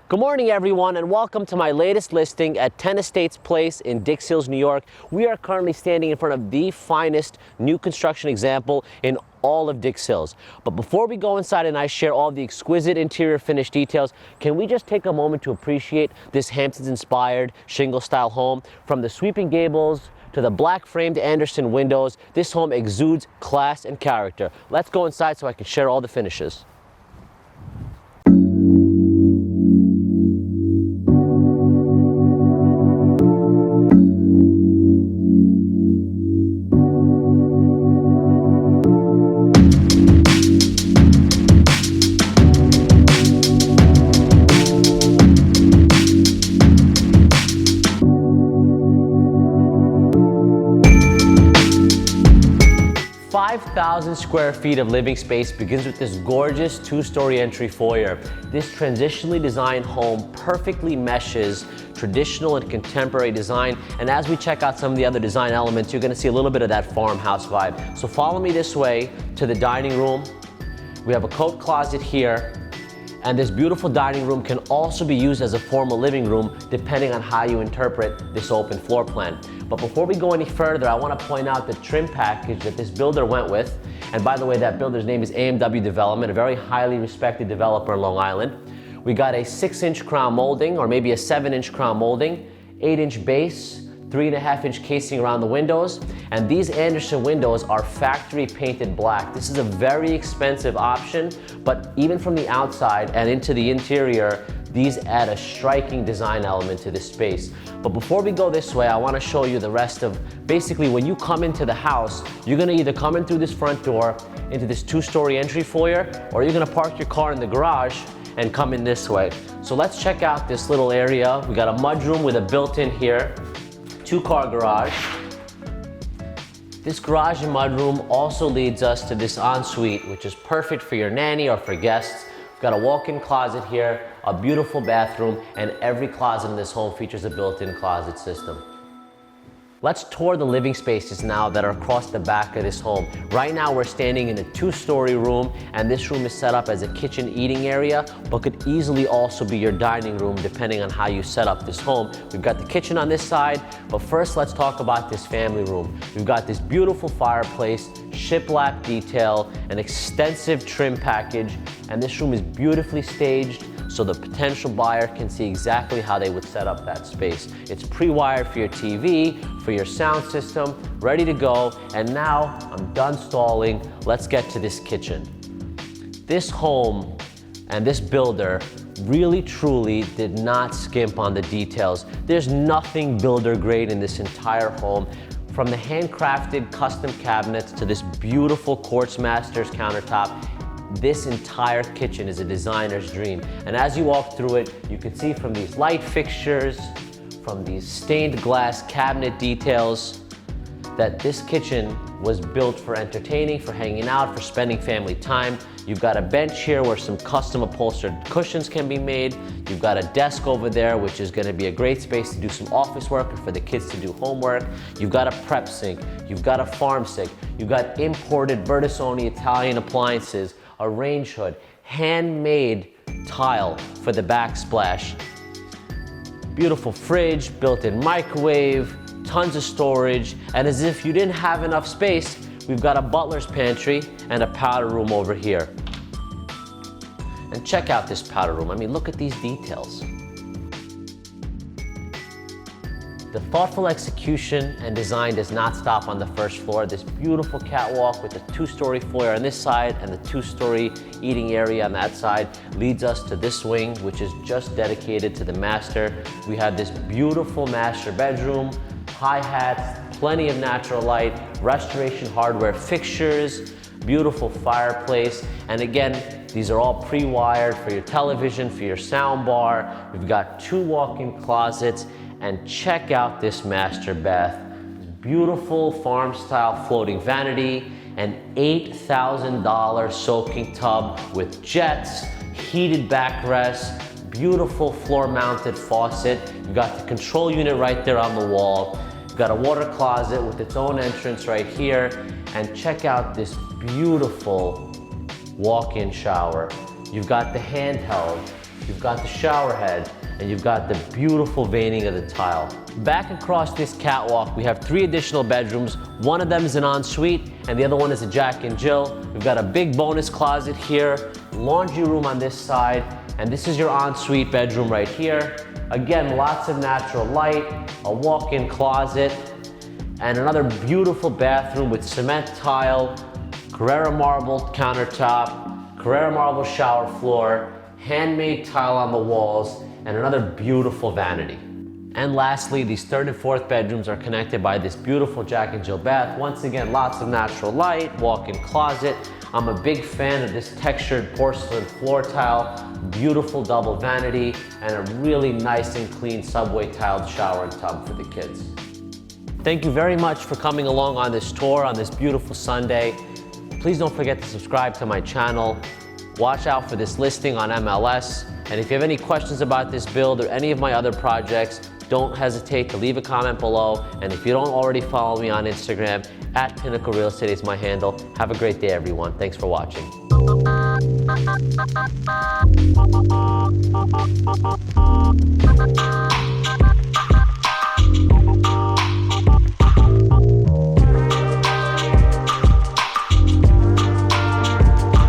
Good morning, everyone, and welcome to my latest listing at 10 Estates Place in Dix Hills, New York. We are currently standing in front of the finest new construction example in all of Dix Hills. But before we go inside and I share all the exquisite interior finish details, can we just take a moment to appreciate this Hamptons-inspired shingle-style home? From the sweeping gables to the black framed Anderson windows, this home exudes class and character. Let's go inside so I can share all the finishes. 5,000 square feet of living space begins with this gorgeous two-story entry foyer. This transitionally designed home perfectly meshes traditional and contemporary design, and as we check out some of the other design elements, you're gonna see a little bit of that farmhouse vibe. So follow me this way to the dining room. We have a coat closet here, and this beautiful dining room can also be used as a formal living room depending on how you interpret this open floor plan. But before we go any further, I want to point out the trim package that this builder went with. And by the way, that builder's name is AMW Development, a very highly respected developer in Long Island. We got a 6-inch crown molding, or maybe a 7-inch crown molding, 8-inch base, 3.5-inch casing around the windows, and these Anderson windows are factory painted black. This is a very expensive option, but even from the outside and into the interior, these add a striking design element to this space. But before we go this way, I want to show you the rest of, basically when you come into the house, you're going to either come in through this front door into this two-story entry foyer, or you're going to park your car in the garage and come in this way. So let's check out this little area. We got a mudroom with a built-in here, 2-car garage. This garage and mudroom also leads us to this ensuite, which is perfect for your nanny or for guests. We've got a walk-in closet here, a beautiful bathroom, and every closet in this home features a built-in closet system. Let's tour the living spaces now that are across the back of this home. Right now we're standing in a 2-story room, and this room is set up as a kitchen eating area, but could easily also be your dining room depending on how you set up this home. We've got the kitchen on this side, but first let's talk about this family room. We've got this beautiful fireplace, shiplap detail, an extensive trim package, and this room is beautifully staged so the potential buyer can see exactly how they would set up that space. It's pre-wired for your TV, for your sound system, ready to go. And now I'm done stalling. Let's get to this kitchen. This home and this builder really truly did not skimp on the details. There's nothing builder grade in this entire home. From the handcrafted custom cabinets to this beautiful Quartz Masters countertop, this entire kitchen is a designer's dream. And as you walk through it, you can see from these light fixtures, from these stained glass cabinet details, that this kitchen was built for entertaining, for hanging out, for spending family time. You've got a bench here where some custom upholstered cushions can be made. You've got a desk over there, which is gonna be a great space to do some office work or for the kids to do homework. You've got a prep sink. You've got a farm sink. You've got imported Bertasoni Italian appliances, a range hood, handmade tile for the backsplash. Beautiful fridge, built-in microwave, tons of storage, and as if you didn't have enough space, we've got a butler's pantry and a powder room over here. And check out this powder room. I mean, look at these details. The thoughtful execution and design does not stop on the first floor. This beautiful catwalk with the 2-story foyer on this side and the 2-story eating area on that side leads us to this wing, which is just dedicated to the master. We have this beautiful master bedroom, high hats, plenty of natural light, restoration hardware fixtures, beautiful fireplace, and again, these are all pre-wired for your television, for your sound bar. We've got 2 walk-in closets, and check out this master bath. Beautiful farm-style floating vanity, an $8,000 soaking tub with jets, heated backrest, beautiful floor-mounted faucet. You've got the control unit right there on the wall. You've got a water closet with its own entrance right here. And check out this beautiful walk-in shower. You've got the handheld you've got the shower head, and you've got the beautiful veining of the tile. Back across this catwalk, we have 3 additional bedrooms. One of them is an ensuite, and the other one is a Jack and Jill. We've got a big bonus closet here, laundry room on this side, and this is your ensuite bedroom right here. Again, lots of natural light, a walk-in closet, and another beautiful bathroom with cement tile, Carrara marble countertop, Carrara marble shower floor, handmade tile on the walls, and another beautiful vanity. And lastly, these 3rd and 4th bedrooms are connected by this beautiful Jack and Jill bath. Once again, lots of natural light, walk-in closet. I'm a big fan of this textured porcelain floor tile, beautiful double vanity, and a really nice and clean subway tiled shower and tub for the kids. Thank you very much for coming along on this tour on this beautiful Sunday. Please don't forget to subscribe to my channel. Watch out for this listing on MLS. And if you have any questions about this build or any of my other projects, don't hesitate to leave a comment below. And if you don't already follow me on Instagram, @Pinnacle Real Estate is my handle. Have a great day, everyone. Thanks for watching.